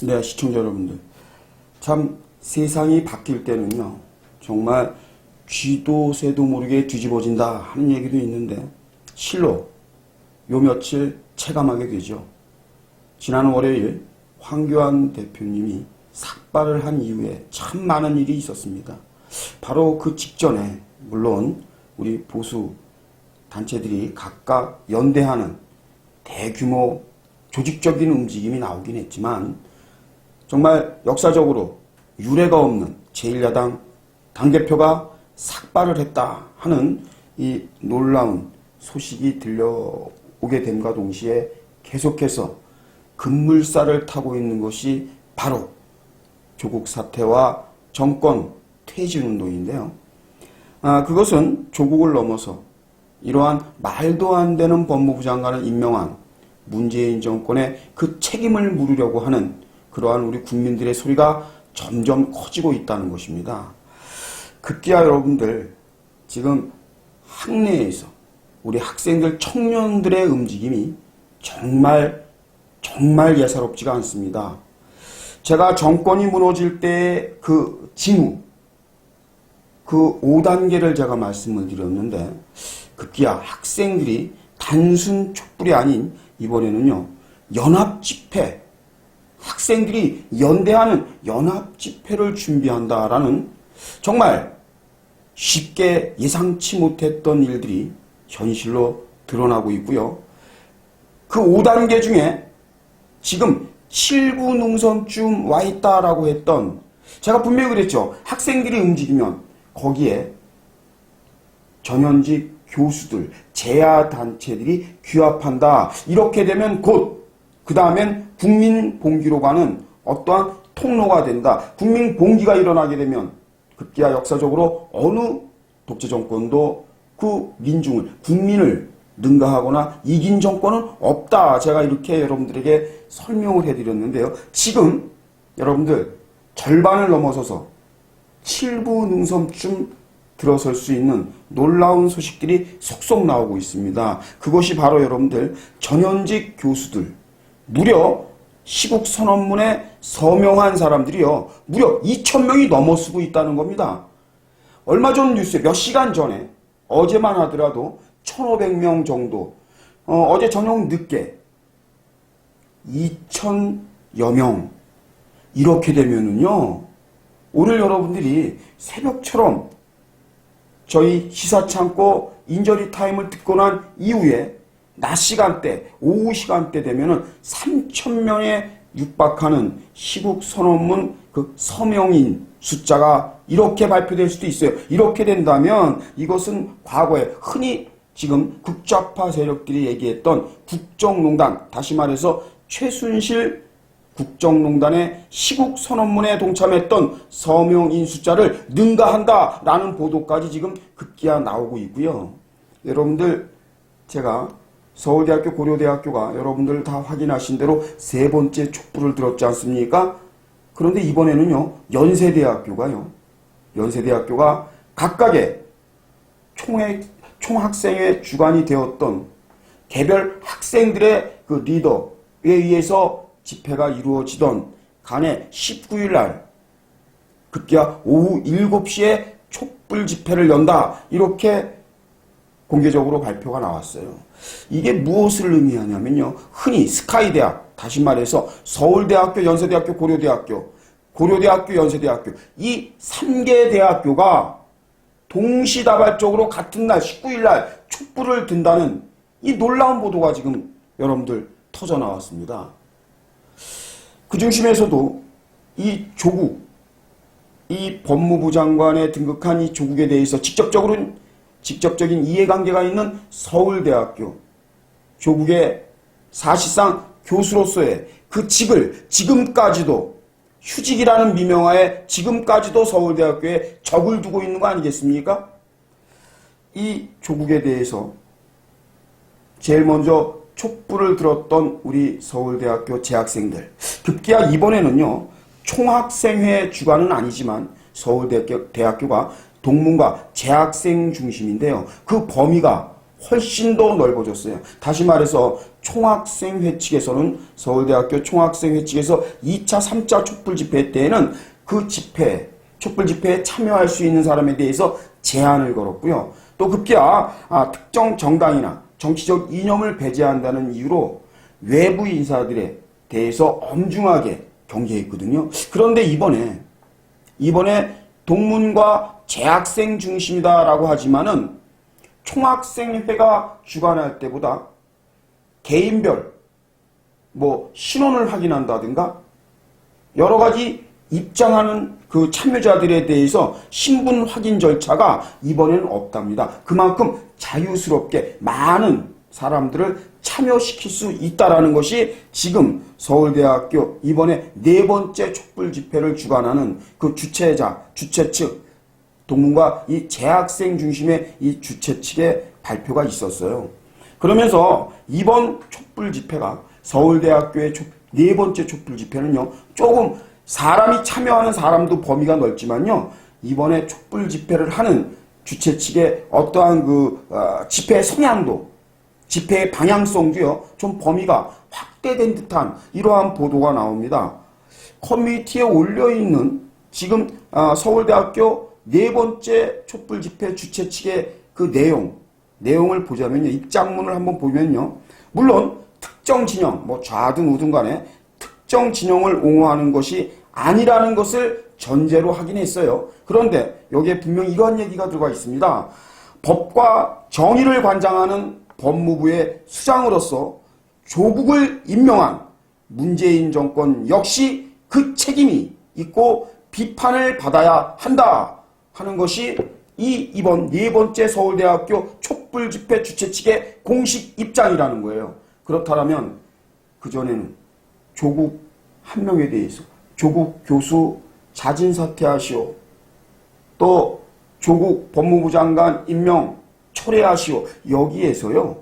네, 시청자 여러분들. 참 세상이 바뀔 때는요, 정말 쥐도 새도 모르게 뒤집어진다 하는 얘기도 있는데, 실로 요 며칠 체감하게 되죠. 지난 월요일 황교안 대표님이 삭발을 한 이후에 참 많은 일이 있었습니다. 바로 그 직전에 물론 우리 보수 단체들이 각각 연대하는 대규모 조직적인 움직임이 나오긴 했지만, 정말 역사적으로 유례가 없는 제1야당 당대표가 삭발을 했다 하는 이 놀라운 소식이 들려오게 됨과 동시에 계속해서 급물살을 타고 있는 것이 바로 조국 사태와 정권 퇴진 운동인데요. 그것은 조국을 넘어서 이러한 말도 안 되는 법무부 장관을 임명한 문재인 정권의 그 책임을 물으려고 하는 그러한 우리 국민들의 소리가 점점 커지고 있다는 것입니다. 급기야 여러분들, 지금 학내에서 우리 학생들, 청년들의 움직임이 정말 예사롭지가 않습니다. 제가 정권이 무너질 때 그 징후, 그 5단계를 제가 말씀을 드렸는데, 급기야 학생들이 단순 촛불이 아닌 이번에는요, 연합집회, 학생들이 연대하는 연합집회를 준비한다라는 정말 쉽게 예상치 못했던 일들이 현실로 드러나고 있고요. 그 5단계 중에 지금 7구 능선쯤 와 있다라고 했던, 제가 분명히 그랬죠. 학생들이 움직이면 거기에 전현직 교수들, 재야단체들이 규합한다. 이렇게 되면 곧 그 다음엔 국민봉기로 가는 어떠한 통로가 된다. 국민봉기가 일어나게 되면 급기야 역사적으로 어느 독재정권도 그 민중을, 국민을 능가하거나 이긴 정권은 없다. 제가 이렇게 여러분들에게 설명을 해드렸는데요. 지금 여러분들 절반을 넘어서서 7부 능선쯤 들어설 수 있는 놀라운 소식들이 속속 나오고 있습니다. 그것이 바로 여러분들 전현직 교수들, 무려 시국선언문에 서명한 사람들이요, 무려 2,000명이 넘어서고 있다는 겁니다. 얼마 전 뉴스에 몇 시간 전에, 어제만 하더라도 1,500명 정도, 어제 저녁 늦게 2,000여 명. 이렇게 되면은요, 오늘 여러분들이 새벽처럼 저희 시사창고 인저리 타임을 듣고 난 이후에 낮 시간대, 오후 시간대 되면은 3,000명에 육박하는 시국선언문 그 서명인 숫자가 이렇게 발표될 수도 있어요. 이렇게 된다면 이것은 과거에 흔히 지금 극좌파 세력들이 얘기했던 국정농단, 다시 말해서 최순실 국정농단의 시국선언문에 동참했던 서명인 숫자를 능가한다라는 보도까지 지금 급기야 나오고 있고요. 여러분들, 제가 서울대학교, 고려대학교가 여러분들 다 확인하신 대로 세 번째 촛불을 들었지 않습니까? 그런데 이번에는요, 연세대학교가 각각의 총학생회 주관이 되었던 개별 학생들의 그 리더에 의해서 집회가 이루어지던 간에 19일 날 급기야 오후 7시에 촛불 집회를 연다. 이렇게 공개적으로 발표가 나왔어요. 이게 무엇을 의미하냐면요, 흔히 스카이대학, 다시 말해서 서울대학교, 연세대학교, 고려대학교, 연세대학교, 이 3개 대학교가 동시다발적으로 같은 날 19일 날 촛불을 든다는 이 놀라운 보도가 지금 여러분들 터져 나왔습니다. 그 중심에서도 이 조국, 이 법무부 장관에 등극한 이 조국에 대해서 직접적인 이해관계가 있는 서울대학교, 조국의 사실상 교수로서의 그 직을 지금까지도, 휴직이라는 미명하에 지금까지도 서울대학교에 적을 두고 있는 거 아니겠습니까? 이 조국에 대해서 제일 먼저 촛불을 들었던 우리 서울대학교 재학생들, 급기야 이번에는요, 총학생회 주관은 아니지만 서울대학교가 동문과 재학생 중심인데요. 그 범위가 훨씬 더 넓어졌어요. 다시 말해서 총학생회 측에서는 서울대학교 총학생회 측에서 2차, 3차 촛불 집회 때에는 그 집회, 촛불 집회에 참여할 수 있는 사람에 대해서 제한을 걸었고요. 또 급기야 특정 정당이나 정치적 이념을 배제한다는 이유로 외부 인사들에 대해서 엄중하게 경계했거든요. 그런데 이번에 동문과 재학생 중심이다라고 하지만은 총학생회가 주관할 때보다 개인별 신원을 확인한다든가 여러 가지 입장하는 그 참여자들에 대해서 신분 확인 절차가 이번에는 없답니다. 그만큼 자유스럽게 많은 사람들을 참여시킬 수 있다라는 것이 지금 서울대학교 이번에 4번째 촛불 집회를 주관하는 그 주최자, 주최 측, 동문과 이 재학생 중심의 이 주최 측의 발표가 있었어요. 그러면서 이번 촛불 집회가 서울대학교의 4번째 촛불 집회는요, 조금 사람이 참여하는 사람도 범위가 넓지만요, 이번에 촛불 집회를 하는 주최 측의 어떠한 집회 성향도, 집회의 방향성도요, 좀 범위가 확대된 듯한 이러한 보도가 나옵니다. 커뮤니티에 올려있는 지금 서울대학교 4번째 촛불 집회 주최 측의 그 내용을 보자면요, 입장문을 한번 보면요, 물론 특정 진영, 좌든 우든 간에 특정 진영을 옹호하는 것이 아니라는 것을 전제로 하긴 했어요. 그런데 여기에 분명히 이러한 얘기가 들어가 있습니다. 법과 정의를 관장하는 법무부의 수장으로서 조국을 임명한 문재인 정권 역시 그 책임이 있고 비판을 받아야 한다 하는 것이 이번 4번째 서울대학교 촛불 집회 주최 측의 공식 입장이라는 거예요. 그렇다면 그전에는 조국 한 명에 대해서 조국 교수 자진 사퇴하시오, 또 조국 법무부 장관 임명 철회하시오, 여기에서요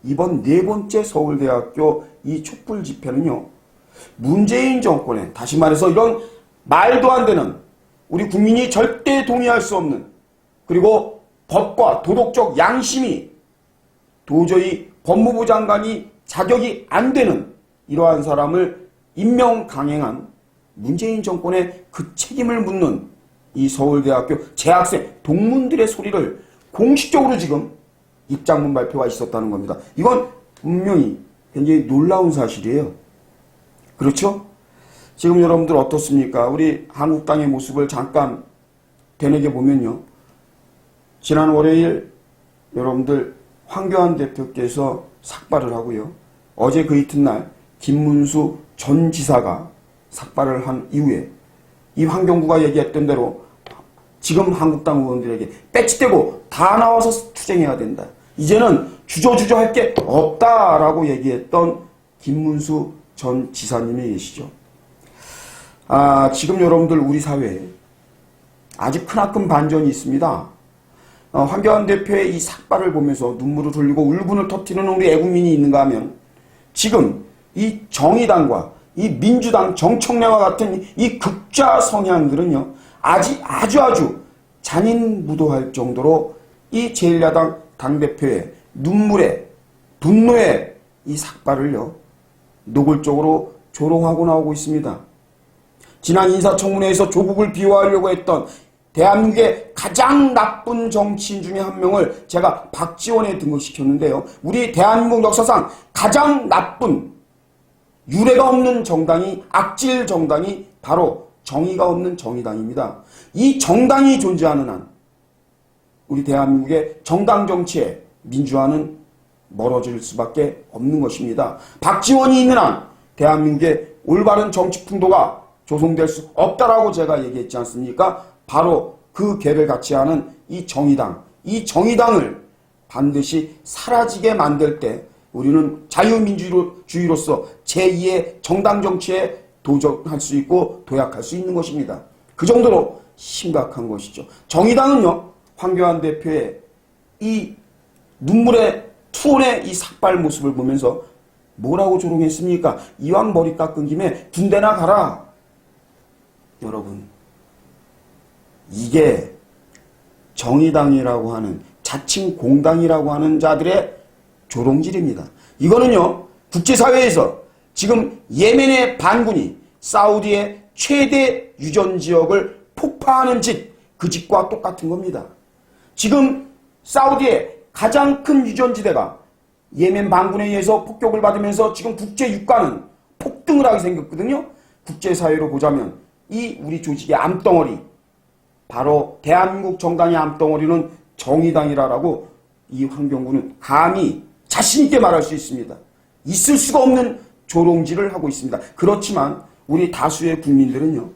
이번 4번째 서울대학교 이 촛불 집회는요, 문재인 정권에, 다시 말해서 이런 말도 안 되는, 우리 국민이 절대 동의할 수 없는, 그리고 법과 도덕적 양심이 도저히 법무부 장관이 자격이 안 되는 이러한 사람을 임명 강행한 문재인 정권의 그 책임을 묻는 이 서울대학교 재학생 동문들의 소리를 공식적으로 지금 입장문 발표가 있었다는 겁니다. 이건 분명히 굉장히 놀라운 사실이에요. 그렇죠? 지금 여러분들 어떻습니까? 우리 한국당의 모습을 잠깐 되뇌게 보면요, 지난 월요일 여러분들 황교안 대표께서 삭발을 하고요, 어제 그 이튿날 김문수 전 지사가 삭발을 한 이후에 이 환경부가 얘기했던 대로 지금 한국당 의원들에게 배치되고 다 나와서 투쟁해야 된다, 이제는 주저주저 할 게 없다라고 얘기했던 김문수 전 지사님이 계시죠. 지금 여러분들 우리 사회에 아직 크나큰 반전이 있습니다. 황교안 대표의 이 삭발을 보면서 눈물을 흘리고 울분을 터뜨리는 우리 애국민이 있는가 하면, 지금 이 정의당과 이 민주당 정청래와 같은 이 극좌 성향들은요, 아주 잔인무도할 정도로 이 제1야당 당대표의 눈물에, 분노에 이 삭발을요, 노골적으로 조롱하고 나오고 있습니다. 지난 인사청문회에서 조국을 비호하려고 했던 대한민국의 가장 나쁜 정치인 중에 한 명을 제가 박지원에 등극시켰는데요, 우리 대한민국 역사상 가장 나쁜, 유례가 없는 정당이, 악질 정당이 바로 정의가 없는 정의당입니다. 이 정당이 존재하는 한 우리 대한민국의 정당 정치에 민주화는 멀어질 수밖에 없는 것입니다. 박지원이 있는 한 대한민국의 올바른 정치 풍도가 조성될 수 없다라고 제가 얘기했지 않습니까? 바로 그 개를 같이 하는 이 정의당을 반드시 사라지게 만들 때 우리는 자유민주주의로서 제2의 정당 정치에 도전할 수 있고 도약할 수 있는 것입니다. 그 정도로 심각한 것이죠. 정의당은요, 황교안 대표의 이 눈물의 투혼의 이 삭발 모습을 보면서 뭐라고 조롱했습니까? 이왕 머리 깎은 김에 군대나 가라. 여러분, 이게 정의당이라고 하는, 자칭 공당이라고 하는 자들의 조롱질입니다. 이거는요, 국제사회에서 지금 예멘의 반군이 사우디의 최대 유전지역을 폭파하는 짓, 그 짓과 똑같은 겁니다. 지금 사우디의 가장 큰 유전지대가 예멘 반군에 의해서 폭격을 받으면서 지금 국제 유가는 폭등을 하게 생겼거든요. 국제사회로 보자면 이 우리 조직의 암덩어리, 바로 대한민국 정당의 암덩어리는 정의당이라고 이 황교안군은 감히 자신있게 말할 수 있습니다. 있을 수가 없는 조롱질을 하고 있습니다. 그렇지만 우리 다수의 국민들은요,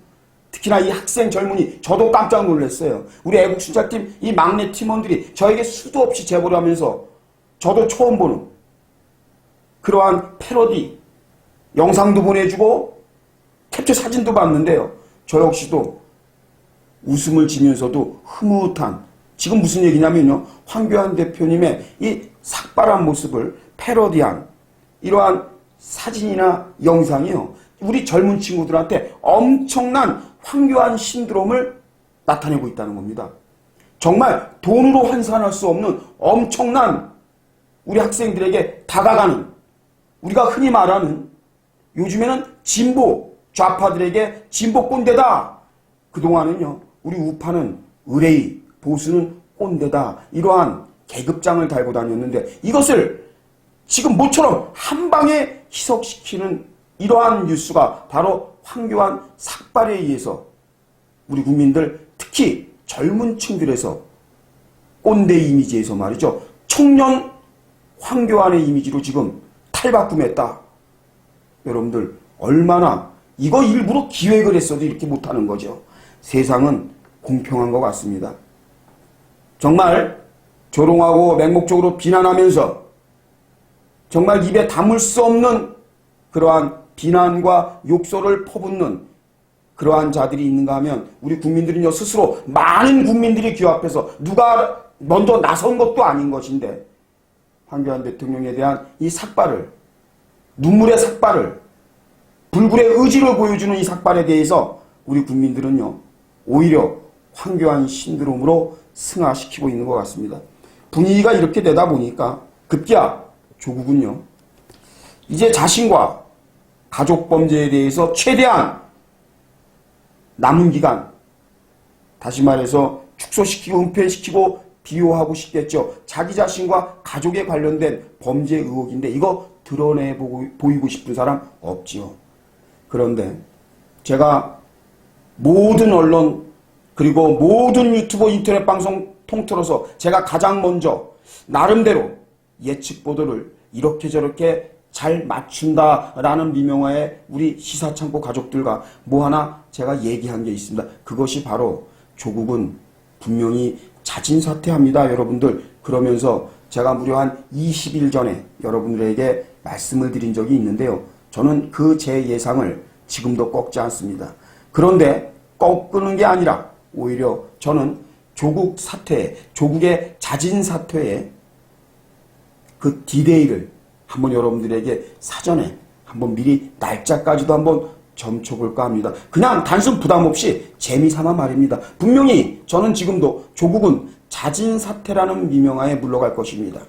특히나 이 학생 젊은이, 저도 깜짝 놀랐어요. 우리 애국순찰팀 이 막내 팀원들이 저에게 수도 없이 제보를 하면서 저도 처음 보는 그러한 패러디 영상도 보내주고 캡처 사진도 봤는데요. 저 역시도 웃음을 지면서도 흐뭇한, 지금 무슨 얘기냐면요, 황교안 대표님의 이 삭발한 모습을 패러디한 이러한 사진이나 영상이요, 우리 젊은 친구들한테 엄청난 황교안 신드롬을 나타내고 있다는 겁니다. 정말 돈으로 환산할 수 없는 엄청난 우리 학생들에게 다가가는, 우리가 흔히 말하는 요즘에는 진보 좌파들에게 진보 꼰대다. 그동안은요, 우리 우파는 의뢰이, 보수는 꼰대다. 이러한 계급장을 달고 다녔는데 이것을 지금 모처럼 한 방에 희석시키는 이러한 뉴스가 바로 황교안 삭발에 의해서 우리 국민들, 특히 젊은 층들에서 꼰대 이미지에서 말이죠, 청년 황교안의 이미지로 지금 탈바꿈했다. 여러분들 얼마나, 이거 일부러 기획을 했어도 이렇게 못하는 거죠. 세상은 공평한 것 같습니다. 정말 조롱하고 맹목적으로 비난하면서 정말 입에 담을 수 없는 그러한 비난과 욕설을 퍼붓는 그러한 자들이 있는가 하면 우리 국민들은요, 스스로 많은 국민들이 귀합해서 누가 먼저 나선 것도 아닌 것인데 황교안 대통령에 대한 이 삭발을, 눈물의 삭발을, 불굴의 의지를 보여주는 이 삭발에 대해서 우리 국민들은요, 오히려 황교안 신드롬으로 승화시키고 있는 것 같습니다. 분위기가 이렇게 되다 보니까 급기야 조국은요, 이제 자신과 가족 범죄에 대해서 최대한 남은 기간, 다시 말해서 축소시키고 은폐시키고 비호하고 싶겠죠. 자기 자신과 가족에 관련된 범죄 의혹인데 이거 드러내 보이고 싶은 사람 없지요. 그런데 제가 모든 언론 그리고 모든 유튜브 인터넷 방송 통틀어서 제가 가장 먼저 나름대로 예측 보도를 이렇게 저렇게 잘 맞춘다라는 미명하에 우리 시사창고 가족들과 뭐 하나 제가 얘기한 게 있습니다. 그것이 바로 조국은 분명히 자진사퇴합니다, 여러분들. 그러면서 제가 무려 한 20일 전에 여러분들에게 말씀을 드린 적이 있는데요. 저는 그 제 예상을 지금도 꺾지 않습니다. 그런데 꺾는 게 아니라 오히려 저는 조국 사퇴, 조국의 자진사퇴에 그 디데이를 한번 여러분들에게 사전에 한번 미리 날짜까지도 한번 점쳐볼까 합니다. 그냥 단순 부담 없이 재미삼아 말입니다. 분명히 저는 지금도 조국은 자진사퇴라는 미명하에 물러갈 것입니다.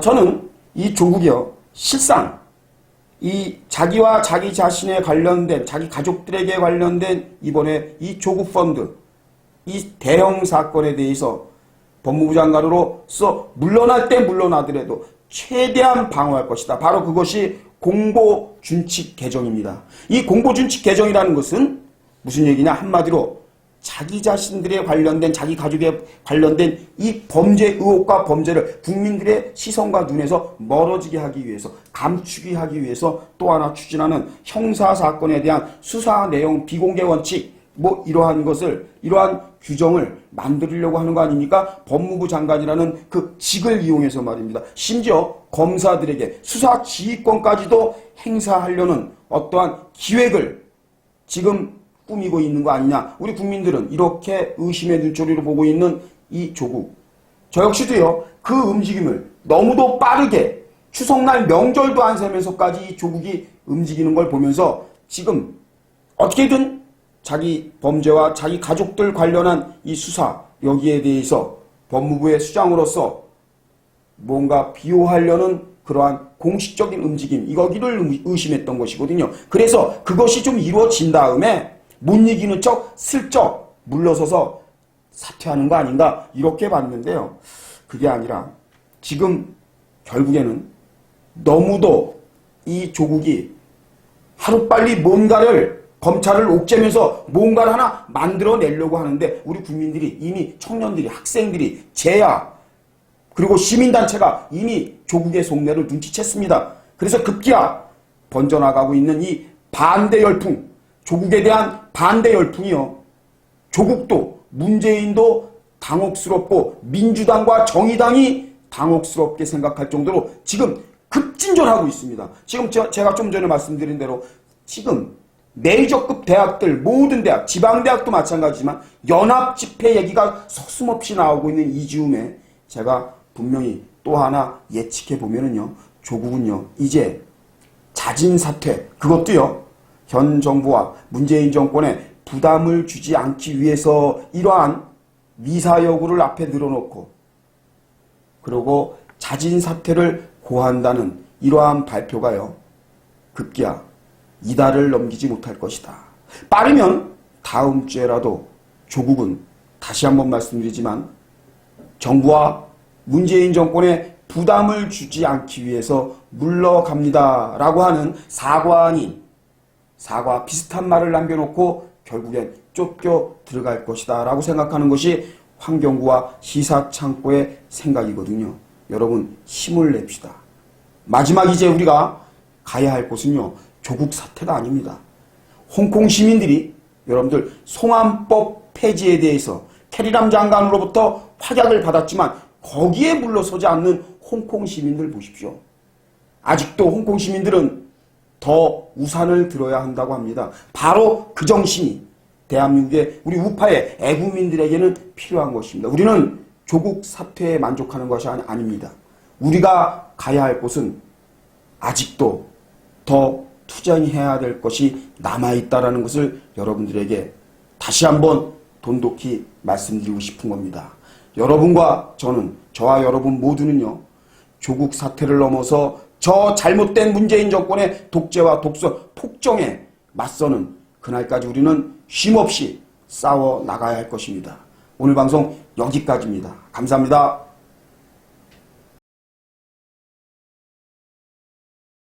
저는 이 조국이요, 실상 이 자기와 자기 자신에 관련된, 자기 가족들에게 관련된 이번에 이 조국 펀드, 이 대형 사건에 대해서 법무부 장관으로서 물러날 때 물러나더라도 최대한 방어할 것이다. 바로 그것이 공보준칙 개정입니다. 이 공보준칙 개정이라는 것은 무슨 얘기냐? 한마디로 자기 자신들에 관련된, 자기 가족에 관련된 이 범죄 의혹과 범죄를 국민들의 시선과 눈에서 멀어지게 하기 위해서, 감추기 하기 위해서 또 하나 추진하는 형사사건에 대한 수사 내용 비공개 원칙, 뭐 이러한 것을, 이러한 규정을 만들려고 하는 거 아닙니까? 법무부 장관이라는 그 직을 이용해서 말입니다. 심지어 검사들에게 수사 지휘권까지도 행사하려는 어떠한 기획을 지금 꾸미고 있는 거 아니냐. 우리 국민들은 이렇게 의심의 눈초리로 보고 있는 이 조국, 저 역시도요, 그 움직임을 너무도 빠르게 추석날 명절도 안 세면서까지 이 조국이 움직이는 걸 보면서 지금 어떻게든 자기 범죄와 자기 가족들 관련한 이 수사, 여기에 대해서 법무부의 수장으로서 뭔가 비호하려는 그러한 공식적인 움직임 이거기를 의심했던 것이거든요. 그래서 그것이 좀 이루어진 다음에 못 이기는 척 슬쩍 물러서서 사퇴하는 거 아닌가 이렇게 봤는데요. 그게 아니라 지금 결국에는 너무도 이 조국이 하루빨리 뭔가를 검찰을 옥죄면서 뭔가를 하나 만들어내려고 하는데 우리 국민들이 이미 청년들이 학생들이 재야 그리고 시민단체가 이미 조국의 속내를 눈치챘습니다. 그래서 급기야 번져나가고 있는 이 반대 열풍 조국에 대한 반대 열풍이요. 조국도 문재인도 당혹스럽고 민주당과 정의당이 당혹스럽게 생각할 정도로 지금 급진전하고 있습니다. 지금 제가 좀 전에 말씀드린 대로 지금 메이저급 대학들 모든 대학 지방대학도 마찬가지지만 연합집회 얘기가 서슴없이 나오고 있는 이 즈음에 제가 분명히 또 하나 예측해 보면은요. 조국은요. 이제 자진 사퇴 그것도요. 현 정부와 문재인 정권에 부담을 주지 않기 위해서 이러한 미사여구를 앞에 늘어놓고 그리고 자진 사퇴를 고한다는 이러한 발표가요. 급기야 이달을 넘기지 못할 것이다. 빠르면 다음 주에라도 조국은 다시 한번 말씀드리지만 정부와 문재인 정권에 부담을 주지 않기 위해서 물러갑니다. 라고 하는 사과니 사과 비슷한 말을 남겨놓고 결국엔 쫓겨 들어갈 것이다. 라고 생각하는 것이 환경부와 시사창고의 생각이거든요. 여러분 힘을 냅시다. 마지막 이제 우리가 가야 할 곳은요. 조국 사태가 아닙니다. 홍콩 시민들이 여러분들 송환법 폐지에 대해서 캐리람 장관으로부터 확약을 받았지만 거기에 물러서지 않는 홍콩 시민들 보십시오. 아직도 홍콩 시민들은 더 우산을 들어야 한다고 합니다. 바로 그 정신이 대한민국의 우리 우파의 애국민들에게는 필요한 것입니다. 우리는 조국 사퇴에 만족하는 것이 아닙니다. 우리가 가야 할 곳은 아직도 더 투쟁해야 될 것이 남아있다는 것을 여러분들에게 다시 한번 돈독히 말씀드리고 싶은 겁니다. 여러분과 저는, 저와 여러분 모두는요. 조국 사태를 넘어서 저 잘못된 문재인 정권의 독재와 독서, 폭정에 맞서는 그날까지 우리는 쉼없이 싸워 나가야 할 것입니다. 오늘 방송 여기까지입니다. 감사합니다.